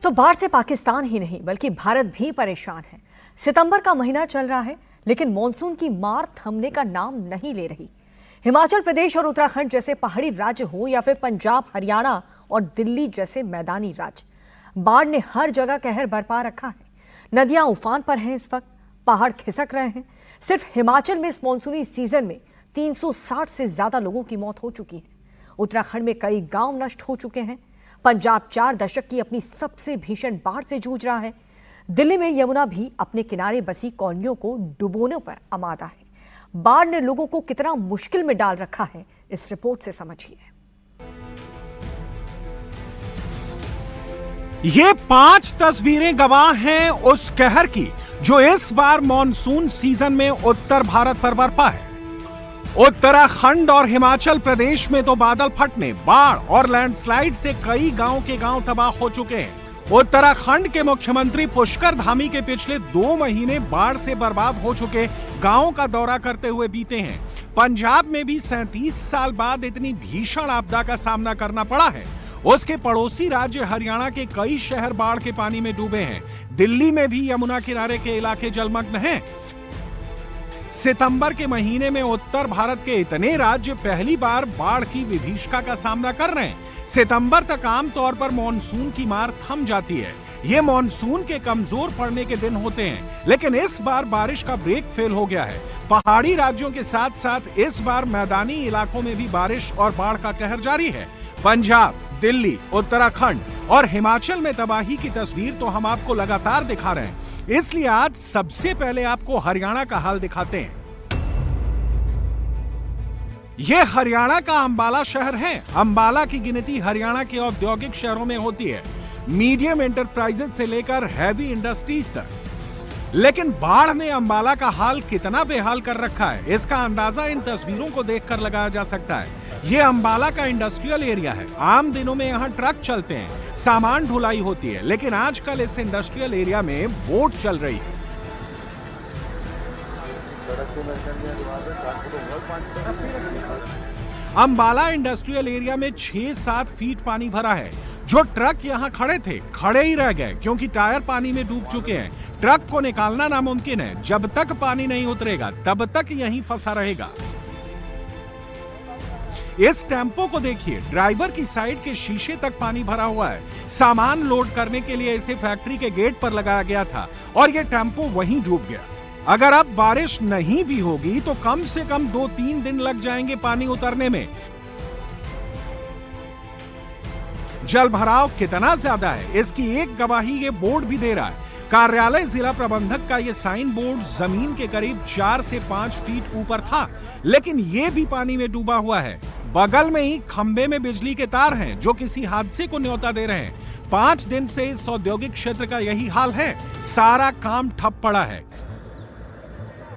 तो बाढ़ से पाकिस्तान ही नहीं बल्कि भारत भी परेशान है। सितंबर का महीना चल रहा है लेकिन मॉनसून की मार थमने का नाम नहीं ले रही। हिमाचल प्रदेश और उत्तराखंड जैसे पहाड़ी राज्य हो या फिर पंजाब, हरियाणा और दिल्ली जैसे मैदानी राज्य, बाढ़ ने हर जगह कहर बरपा रखा है। नदियां उफान पर हैं, इस वक्त पहाड़ खिसक रहे हैं। सिर्फ हिमाचल में इस मॉनसूनी सीजन में 360 से ज्यादा लोगों की मौत हो चुकी है। उत्तराखंड में कई गांव नष्ट हो चुके हैं। पंजाब 4 दशक की अपनी सबसे भीषण बाढ़ से जूझ रहा है। दिल्ली में यमुना भी अपने किनारे बसी कॉलोनियों को डुबोने पर आमादा है। बाढ़ ने लोगों को कितना मुश्किल में डाल रखा है, इस रिपोर्ट से समझिए। ये 5 तस्वीरें गवाह हैं उस कहर की जो इस बार मॉनसून सीजन में उत्तर भारत पर बरपा है। उत्तराखंड और हिमाचल प्रदेश में तो बादल फटने, बाढ़ और लैंडस्लाइड से कई गांव के गांव तबाह हो चुके हैं। उत्तराखंड के मुख्यमंत्री पुष्कर धामी के पिछले 2 महीने बाढ़ से बर्बाद हो चुके गांवों का दौरा करते हुए बीते हैं। पंजाब में भी 37 साल बाद इतनी भीषण आपदा का सामना करना पड़ा है। उसके पड़ोसी राज्य हरियाणा के कई शहर बाढ़ के पानी में डूबे हैं। दिल्ली में भी यमुना किनारे के इलाके जलमग्न हैं। सितंबर के महीने में उत्तर भारत के इतने राज्य पहली बार बाढ़ की विभीषिका का सामना कर रहे हैं। सितंबर तक आमतौर पर मॉनसून की मार थम जाती है। ये मॉनसून के कमजोर पड़ने के दिन होते हैं, लेकिन इस बार बारिश का ब्रेक फेल हो गया है। पहाड़ी राज्यों के साथ साथ इस बार मैदानी इलाकों में भी बारिश और बाढ़ का कहर जारी है। पंजाब, दिल्ली, उत्तराखंड और हिमाचल में तबाही की तस्वीर तो हम आपको लगातार दिखा रहे हैं, इसलिए आज सबसे पहले आपको हरियाणा का हाल दिखाते हैं। यह हरियाणा का अंबाला शहर है। अंबाला की गिनती हरियाणा के औद्योगिक शहरों में होती है, मीडियम एंटरप्राइजेज से लेकर हैवी इंडस्ट्रीज तक। लेकिन बाढ़ ने अंबाला का हाल कितना बेहाल कर रखा है, इसका अंदाजा इन तस्वीरों को देखकर लगाया जा सकता है। ये अंबाला का इंडस्ट्रियल एरिया है। आम दिनों में यहाँ ट्रक चलते हैं, सामान ढुलाई होती है, लेकिन आजकल इस इंडस्ट्रियल एरिया में बोट चल रही है। अंबाला इंडस्ट्रियल एरिया में 6-7 फीट पानी भरा है। जो ट्रक यहाँ खड़े थे, खड़े ही रह गए क्योंकि टायर पानी में डूब चुके हैं। ट्रक को निकालना नामुमकिन है। जब तक पानी नहीं उतरेगा तब तक यहीं फंसा रहेगा। इस टेम्पो को देखिए, ड्राइवर की साइड के शीशे तक पानी भरा हुआ है। सामान लोड करने के लिए इसे फैक्ट्री के गेट पर लगाया गया था और यह टेम्पो वहीं डूब गया। अगर अब बारिश नहीं भी होगी तो कम से कम 2-3 दिन लग जाएंगे पानी उतरने में। जल भराव कितना ज्यादा है, इसकी एक गवाही ये बोर्ड भी दे रहा है। कार्यालय जिला प्रबंधक का ये साइन बोर्ड जमीन के करीब 4 से 5 फीट ऊपर था, लेकिन ये भी पानी में डूबा हुआ है। बगल में ही खंबे में बिजली के तार हैं जो किसी हादसे को न्योता दे रहे हैं। 5 दिन से इस औद्योगिक क्षेत्र का यही हाल है। सारा काम ठप पड़ा है।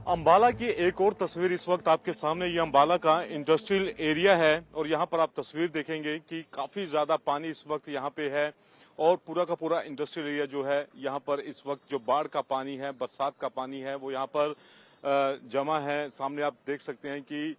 अंबाला की एक और तस्वीर इस वक्त आपके सामने। ये अंबाला का इंडस्ट्रियल एरिया है और यहाँ पर आप तस्वीर देखेंगे कि काफी ज्यादा पानी इस वक्त यहाँ पे है और पूरा का पूरा इंडस्ट्रियल एरिया जो है यहाँ पर इस वक्त जो बाढ़ का पानी है, बरसात का पानी है, वो यहाँ पर जमा है। सामने आप देख सकते हैं कि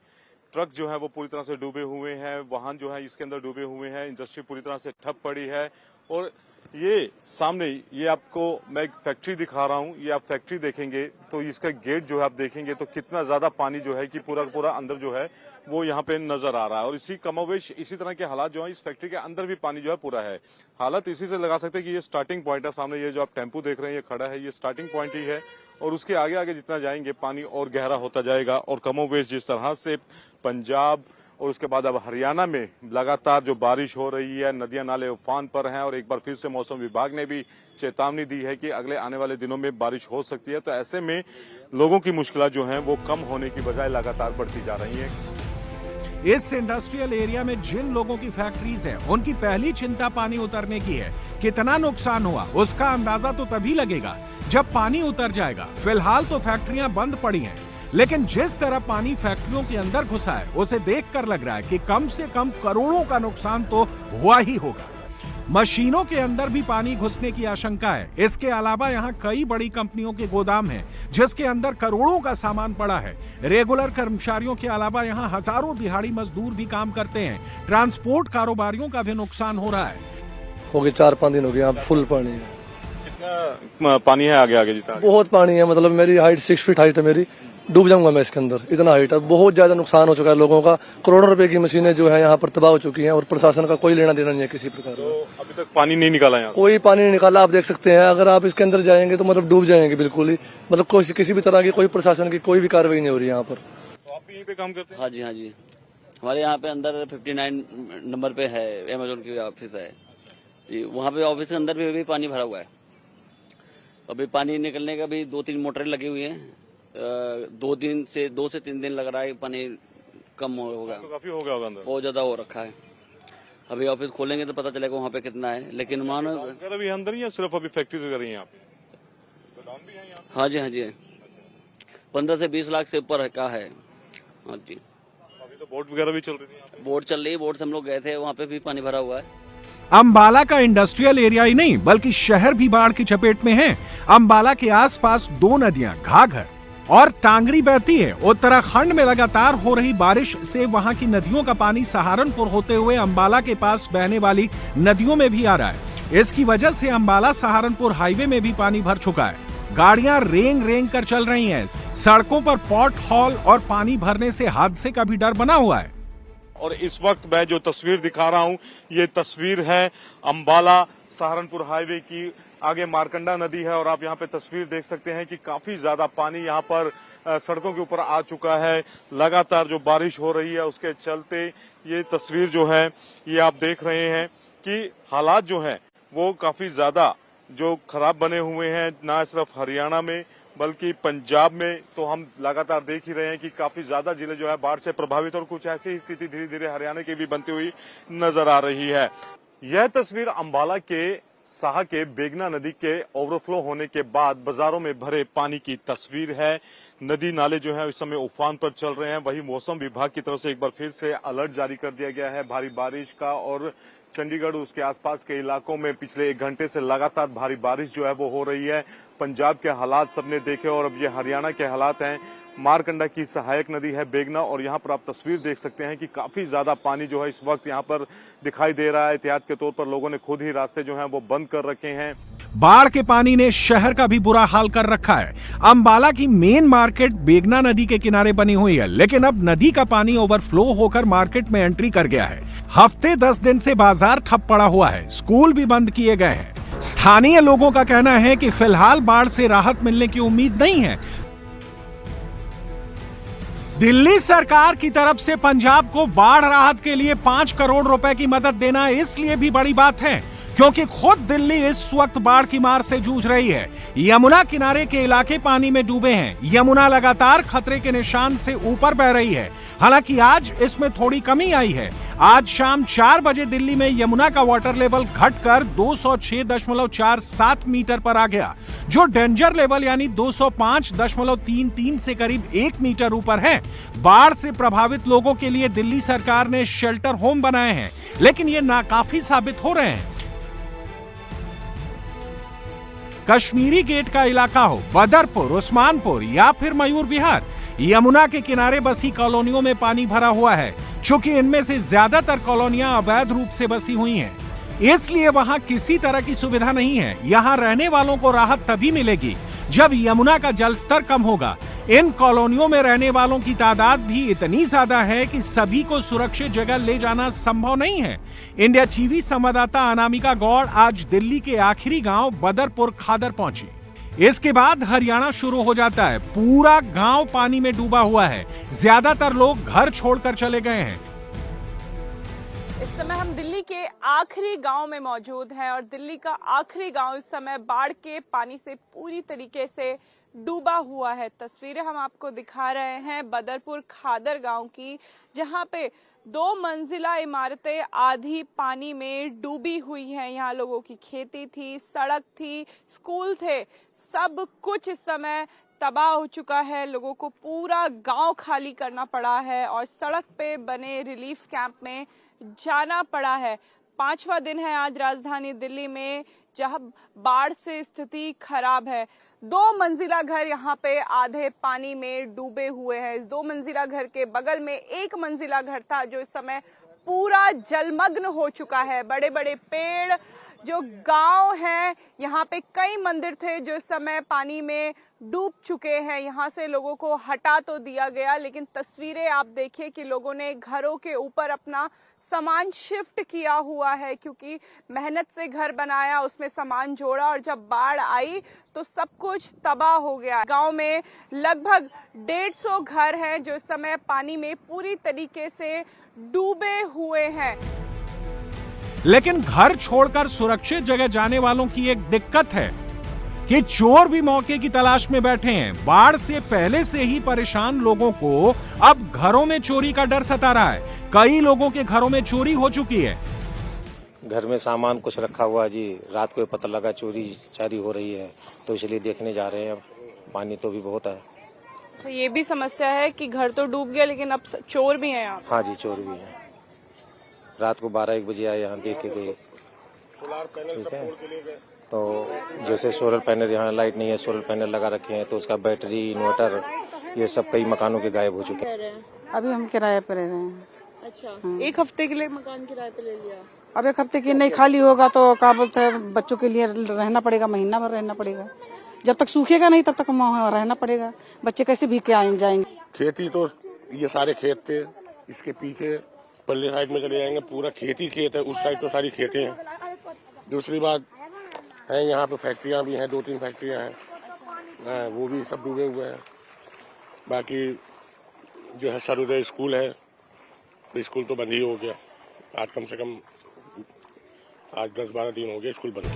ट्रक जो है वो पूरी तरह से डूबे हुए हैं, वाहन जो है इसके अंदर डूबे हुए हैं, इंडस्ट्री पूरी तरह से ठप पड़ी है। और ये सामने ये आपको मैं एक फैक्ट्री दिखा रहा हूँ। ये आप फैक्ट्री देखेंगे तो इसका गेट जो है आप देखेंगे तो कितना ज्यादा पानी जो है कि पूरा पूरा अंदर जो है वो यहाँ पे नजर आ रहा है। और इसी कमोवेश इसी तरह के हालात जो है इस फैक्ट्री के अंदर भी पानी जो है पूरा है। हालत इसी से लगा सकते हैं कि ये स्टार्टिंग पॉइंट है। सामने ये जो आप टेम्पो देख रहे हैं ये खड़ा है, ये स्टार्टिंग पॉइंट ही है और उसके आगे आगे जितना जाएंगे पानी और गहरा होता जाएगा। और कमोवेश जिस तरह से पंजाब और उसके बाद अब हरियाणा में लगातार जो बारिश हो रही है, नदियां नाले उफान पर हैं और एक बार फिर से मौसम विभाग ने भी चेतावनी दी है कि अगले आने वाले दिनों में बारिश हो सकती है। तो ऐसे में लोगों की मुश्किलें जो हैं वो कम होने की बजाय लगातार बढ़ती जा रही हैं। इस इंडस्ट्रियल एरिया में जिन लोगों की फैक्ट्रीज हैं, उनकी पहली चिंता पानी उतरने की है। कितना नुकसान हुआ उसका अंदाजा तो तभी लगेगा जब पानी उतर जाएगा। फिलहाल तो फैक्ट्रियां बंद पड़ी हैं, लेकिन जिस तरह पानी फैक्ट्रियों के अंदर घुसा है उसे देखकर लग रहा है कि कम से कम करोड़ों का नुकसान तो हुआ ही होगा। मशीनों के अंदर भी पानी घुसने की आशंका है। इसके अलावा यहाँ कई बड़ी कंपनियों के गोदाम हैं जिसके अंदर करोड़ों का सामान पड़ा है। रेगुलर कर्मचारियों के अलावा यहाँ हजारों दिहाड़ी मजदूर भी काम करते हैं। ट्रांसपोर्ट कारोबारियों का भी नुकसान हो रहा है। हो गए 4-5 दिन हो गए, यहाँ फुल पानी है। कितना पानी है आगे आगे जितना? बहुत पानी है, मतलब मेरी हाइट 6 फीट हाइट है मेरी, डूब जाऊंगा मैं इसके अंदर, इतना हाइट है। बहुत ज्यादा नुकसान हो चुका है लोगों का, करोड़ों रुपए की मशीनें जो है यहाँ पर तबाह हो चुकी हैं और प्रशासन का कोई लेना देना नहीं है किसी प्रकार का। अभी तक पानी नहीं निकाला यहाँ? कोई पानी नहीं निकाला, आप देख सकते हैं। अगर आप इसके अंदर जाएंगे तो मतलब डूब जाएंगे बिल्कुल ही, मतलब किसी भी तरह की कोई प्रशासन की कोई भी कार्रवाई नहीं हो रही यहाँ पर। तो आप भी यहीं पे काम करते हैं? हाँ जी, हाँ जी, हमारे यहाँ पे अंदर 59 नंबर पे है अमेजोन की ऑफिस है जी, वहाँ पे ऑफिस के अंदर भी पानी भरा हुआ है। अभी पानी निकलने का भी 2-3 मोटरें लगी हुई हैं, 2 से 3 दिन लग रहा है पानी कम होगा। तो काफी हो गया होगा अंदर? बहुत ज्यादा हो रखा है। अभी ऑफिस खोलेंगे तो पता चलेगा वहाँ पे कितना है, लेकिन मानो अभी अंदर ही है, सिर्फ अभी फैक्ट्रीज वगैरह ही यहाँ पे? गोदाम भी है यहाँ पे? हाँ जी, हाँ जी, 15 से 20 लाख से ऊपर का है। हाँ जी, अभी तो बोट वगैरह भी चल रही थी? बोट चल रही है, बोट से हम लोग गए थे, वहाँ पे भी पानी भरा हुआ है। अंबाला का इंडस्ट्रियल एरिया ही नहीं बल्कि शहर भी बाढ़ की चपेट में है। अंबाला के आसपास 2 नदियां घाघर और टांगरी बहती है। उत्तराखंड में लगातार हो रही बारिश से वहां की नदियों का पानी सहारनपुर होते हुए अंबाला के पास बहने वाली नदियों में भी आ रहा है। इसकी वजह से अंबाला सहारनपुर हाईवे में भी पानी भर चुका है। गाड़ियां रेंग रेंग कर चल रही हैं। सड़कों पर पॉट हॉल और पानी भरने से हादसे का भी डर बना हुआ है। और इस वक्त मैं जो तस्वीर दिखा रहा हूं, ये तस्वीर है अंबाला सहारनपुर हाईवे की। आगे मारकंडा नदी है और आप यहाँ पे तस्वीर देख सकते हैं कि काफी ज्यादा पानी यहाँ पर सड़कों के ऊपर आ चुका है। लगातार जो बारिश हो रही है उसके चलते ये तस्वीर जो है ये आप देख रहे हैं कि हालात जो है वो काफी ज्यादा जो खराब बने हुए हैं, ना सिर्फ हरियाणा में बल्कि पंजाब में तो हम लगातार देख ही रहे हैं कि काफी ज्यादा जिले जो है बाढ़ से प्रभावित, और कुछ ऐसी ही स्थिति धीरे धीरे हरियाणा की भी बनती हुई नजर आ रही है। यह तस्वीर अंबाला के साहा के बेगना नदी के ओवरफ्लो होने के बाद बाजारों में भरे पानी की तस्वीर है। नदी नाले जो है इस समय उफान पर चल रहे हैं। वही मौसम विभाग की तरफ से एक बार फिर से अलर्ट जारी कर दिया गया है भारी बारिश का, और चंडीगढ़ उसके आसपास के इलाकों में पिछले 1 घंटे से लगातार भारी बारिश जो है वो हो रही है। पंजाब के हालात सबने देखे और अब ये हरियाणा के हालात हैं। मारकंडा की सहायक नदी है बेगना, और यहाँ पर आप तस्वीर देख सकते हैं कि काफी ज्यादा पानी जो है इस वक्त यहाँ पर दिखाई दे रहा है। एहतियात के तौर पर लोगों ने खुद ही रास्ते जो हैं वो बंद कर रखे हैं। बाढ़ के पानी ने शहर का भी बुरा हाल कर रखा है। अंबाला की मेन मार्केट बेगना नदी के किनारे बनी हुई है, लेकिन अब नदी का पानी ओवरफ्लो होकर मार्केट में एंट्री कर गया है। हफ्ते 10 दिन से बाजार ठप पड़ा हुआ है, स्कूल भी बंद किए गए हैं। स्थानीय लोगों का कहना है कि फिलहाल बाढ़ से राहत मिलने की उम्मीद नहीं है। दिल्ली सरकार की तरफ से पंजाब को बाढ़ राहत के लिए 5 करोड़ रुपए की मदद देना इसलिए भी बड़ी बात है क्योंकि खुद दिल्ली इस वक्त बाढ़ की मार से जूझ रही है। यमुना किनारे के इलाके पानी में डूबे हैं। यमुना लगातार खतरे के निशान से ऊपर बह रही है। हालांकि आज इसमें थोड़ी कमी आई है। आज शाम 4 बजे दिल्ली में यमुना का वाटर लेवल घटकर 206.47 मीटर पर आ गया, जो डेंजर लेवल यानी 205.33 से करीब 1 मीटर ऊपर है। बाढ़ से प्रभावित लोगों के लिए दिल्ली सरकार ने शेल्टर होम बनाए हैं, लेकिन ये नाकाफी साबित हो रहे हैं। कश्मीरी गेट का इलाका हो, बदरपुर, उस्मानपुर या फिर मयूर विहार, यमुना के किनारे बसी कॉलोनियों में पानी भरा हुआ है। चूंकि इनमें से ज्यादातर कॉलोनियां अवैध रूप से बसी हुई हैं, इसलिए वहां किसी तरह की सुविधा नहीं है। यहां रहने वालों को राहत तभी मिलेगी जब यमुना का जलस्तर कम होगा। इन कॉलोनियों में रहने वालों की तादाद भी इतनी ज्यादा है कि सभी को सुरक्षित जगह ले जाना संभव नहीं है। इंडिया टीवी संवाददाता अनामिका गौड़ आज दिल्ली के आखिरी गांव बदरपुर खादर पहुंची। इसके बाद हरियाणा शुरू हो जाता है। पूरा गांव पानी में डूबा हुआ है। ज्यादातर लोग घर छोड़कर चले गए हैं। इस समय हम दिल्ली के आखिरी गांव में मौजूद हैं और दिल्ली का आखिरी गांव इस समय बाढ़ के पानी से पूरी तरीके से डूबा हुआ है। तस्वीरें हम आपको दिखा रहे हैं बदरपुर खादर गांव की, जहां पे 2 मंजिला इमारतें आधी पानी में डूबी हुई हैं। यहाँ लोगों की खेती थी, सड़क थी, स्कूल थे, सब कुछ इस समय तबाह हो चुका है। लोगों को पूरा गांव खाली करना पड़ा है और सड़क पे बने रिलीफ कैंप में जाना पड़ा है। 5वां दिन है आज राजधानी दिल्ली में जहां बाढ़ से स्थिति खराब है। 2 मंजिला घर यहाँ पे आधे पानी में डूबे हुए हैं। इस 2 मंजिला घर के बगल में 1 मंजिला घर था जो इस समय पूरा जलमग्न हो चुका है। बड़े बड़े पेड़ जो गांव है, यहाँ पे कई मंदिर थे जो इस समय पानी में डूब चुके हैं। यहाँ से लोगों को हटा तो दिया गया, लेकिन तस्वीरें आप देखिए कि लोगों ने घरों के ऊपर अपना सामान शिफ्ट किया हुआ है, क्योंकि मेहनत से घर बनाया, उसमें सामान जोड़ा और जब बाढ़ आई तो सब कुछ तबाह हो गया। गांव में लगभग 150 घर हैं जो इस समय पानी में पूरी तरीके से डूबे हुए हैं। लेकिन घर छोड़कर सुरक्षित जगह जाने वालों की एक दिक्कत है कि चोर भी मौके की तलाश में बैठे हैं। बाढ़ से पहले से ही परेशान लोगों को अब घरों में चोरी का डर सता रहा है। कई लोगों के घरों में चोरी हो चुकी है। घर में सामान कुछ रखा हुआ है जी, रात को पता लगा चोरी चारी हो रही है, तो इसलिए देखने जा रहे हैं। अब पानी तो भी बहुत है। तो ये भी समस्या है कि घर तो डूब गया, लेकिन अब चोर भी हैं यहाँ। हाँ जी, चोर भी हैं। रात को 12-1 बजे आए, यहाँ देख के गए। ठीक है, तो जैसे सोलर पैनल, यहाँ लाइट नहीं है, सोलर पैनल लगा रखे हैं, तो उसका बैटरी, इन्वर्टर, ये सब कई मकानों के गायब हो चुके हैं। अभी हम किराए पर रह रहे हैं। अच्छा, एक हफ्ते के लिए मकान किराए पे ले लिया। अब 1 हफ्ते की नहीं खाली होगा तो क्या बोलते हैं, बच्चों के लिए रहना पड़ेगा, महीना भर रहना पड़ेगा। जब तक सूखेगा नहीं तब तक वहाँ रहना पड़ेगा। बच्चे कैसे भीग के जाएंगे। खेती तो ये सारे खेत थे, इसके पीछे पल्ले साइड में चले जाएंगे, पूरा खेती खेत है। उस साइड तो सारी खेतें हैं। दूसरी बात है, यहाँ पे फैक्ट्रियाँ भी हैं, 2-3 फैक्ट्रियाँ हैं, वो भी सब डूबे हुए हैं। बाकी जो है सर्वोदय स्कूल है, तो स्कूल तो बंद ही हो गया। आज कम से कम 10-12 दिन हो गए स्कूल बंद।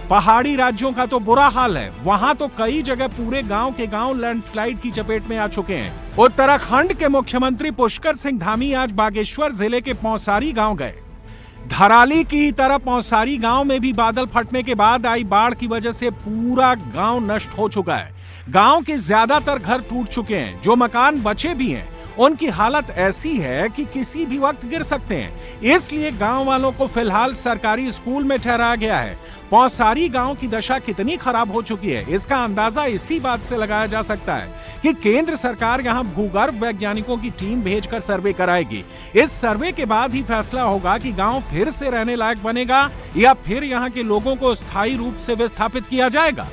पहाड़ी राज्यों का तो बुरा हाल है। वहां तो कई जगह पूरे गांव के गांव लैंडस्लाइड की चपेट में आ चुके हैं। उत्तराखंड के मुख्यमंत्री पुष्कर सिंह धामी आज बागेश्वर जिले के पौसारी गांव गए। धराली की तरह पौसारी गांव में भी बादल फटने के बाद आई बाढ़ की वजह से पूरा गांव नष्ट हो चुका है। गांव के ज्यादातर घर टूट चुके हैं। जो मकान बचे भी हैं, उनकी हालत ऐसी है कि किसी भी वक्त गिर सकते हैं। इसलिए गांव वालों को फिलहाल सरकारी स्कूल में ठहराया गया है। पौसारी गांव की दशा कितनी खराब हो चुकी है, इसका अंदाजा इसी बात से लगाया जा सकता है कि केंद्र सरकार यहां भूगर्भ वैज्ञानिकों की टीम भेजकर सर्वे कराएगी। इस सर्वे के बाद ही फैसला होगा कि गांव फिर से रहने लायक बनेगा या फिर यहां के लोगों को स्थायी रूप से विस्थापित किया जाएगा।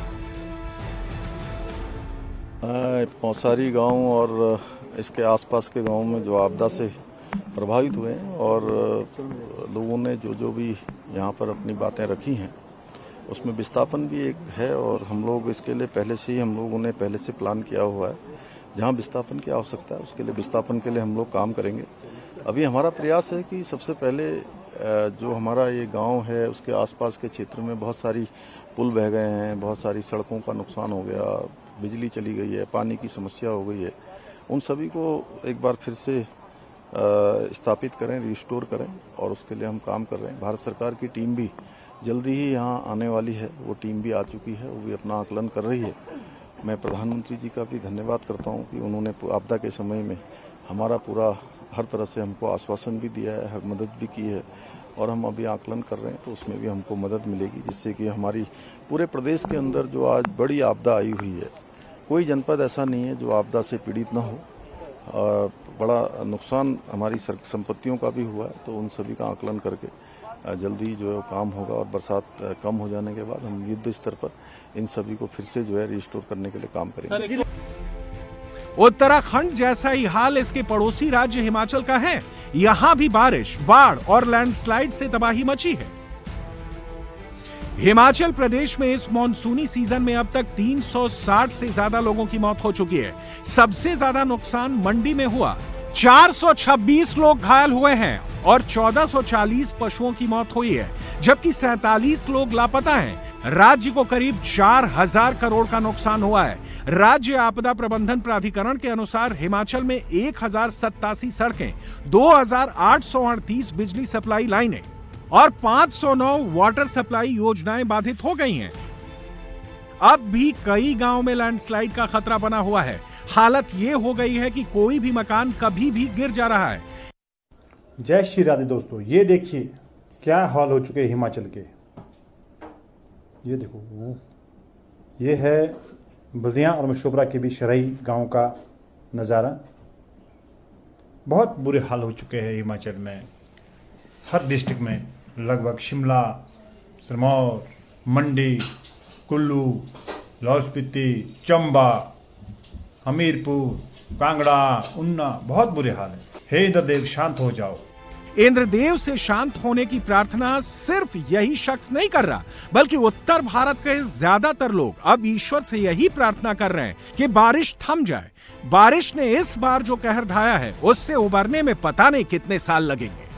पौसारी गांव और इसके आसपास के गांव में जो आपदा से प्रभावित हुए हैं और लोगों ने जो भी यहाँ पर अपनी बातें रखी हैं, उसमें विस्थापन भी एक है। और हम लोग इसके लिए पहले से प्लान किया हुआ है। जहाँ विस्थापन की आवश्यकता है उसके लिए विस्थापन के लिए हम लोग काम करेंगे। अभी हमारा प्रयास है कि सबसे पहले जो हमारा ये गांव है उसके आसपास के क्षेत्र में बहुत सारी पुल बह गए हैं, बहुत सारी सड़कों का नुकसान हो गया, बिजली चली गई है, पानी की समस्या हो गई है। उन सभी को एक बार फिर से स्थापित करें, रिस्टोर करें, और उसके लिए हम काम कर रहे हैं। भारत सरकार की टीम भी जल्दी ही यहाँ आने वाली है। वो टीम भी आ चुकी है, वो भी अपना आकलन कर रही है। मैं प्रधानमंत्री जी का भी धन्यवाद करता हूँ कि उन्होंने आपदा के समय में हमारा पूरा हर तरह से हमको आश्वासन भी दिया है, मदद भी की है, और हम अभी आकलन कर रहे हैं तो उसमें भी हमको मदद मिलेगी, जिससे कि हमारी पूरे प्रदेश के अंदर जो आज बड़ी आपदा आई हुई है, कोई जनपद ऐसा नहीं है जो आपदा से पीड़ित न हो। बड़ा नुकसान हमारी संपत्तियों का भी हुआ है, तो उन सभी का आकलन करके जल्दी जो है काम होगा। और बरसात कम हो जाने के बाद हम युद्ध स्तर पर इन सभी को फिर से जो है रिस्टोर करने के लिए काम करेंगे। उत्तराखंड जैसा ही हाल इसके पड़ोसी राज्य हिमाचल का है। यहां भी बारिश, बाढ़ और लैंडस्लाइड से तबाही मची है। हिमाचल प्रदेश में इस मॉनसूनी सीजन में अब तक 360 से ज्यादा लोगों की मौत हो चुकी है। सबसे ज्यादा नुकसान मंडी में हुआ। 426 लोग घायल हुए हैं और 1440 पशुओं की मौत हुई है, जबकि 47 लोग लापता हैं। राज्य को करीब 4000 करोड़ का नुकसान हुआ है। राज्य आपदा प्रबंधन प्राधिकरण के अनुसार हिमाचल में 1087 सड़कें, 2838 बिजली सप्लाई लाइनें और 509 वाटर सप्लाई योजनाएं बाधित हो गई हैं। अब भी कई गांव में लैंडस्लाइड का खतरा बना हुआ है। हालत ये हो गई है कि कोई भी मकान कभी भी गिर जा रहा है। जय श्री राधे दोस्तों, ये देखिए क्या हाल हो चुके हैं हिमाचल के। ये देखो, ये है बल्दियाँ और मशोबरा के बीच शरई गांव का नज़ारा। बहुत बुरे हाल हो चुके हैं हिमाचल में। हर डिस्ट्रिक्ट में लगभग शिमला, सिरमौर, मंडी, कुल्लू, लाहौल स्पीति, चंबा, हमीरपुर, कांगड़ा, उन्ना, बहुत बुरे हाल है। हे इंद्रदेव शांत हो जाओ। इंद्रदेव से शांत होने की प्रार्थना सिर्फ यही शख्स नहीं कर रहा, बल्कि उत्तर भारत के ज्यादातर लोग अब ईश्वर से यही प्रार्थना कर रहे हैं कि बारिश थम जाए। बारिश ने इस बार जो कहर ढाया है, उससे उबरने में पता नहीं कितने साल लगेंगे।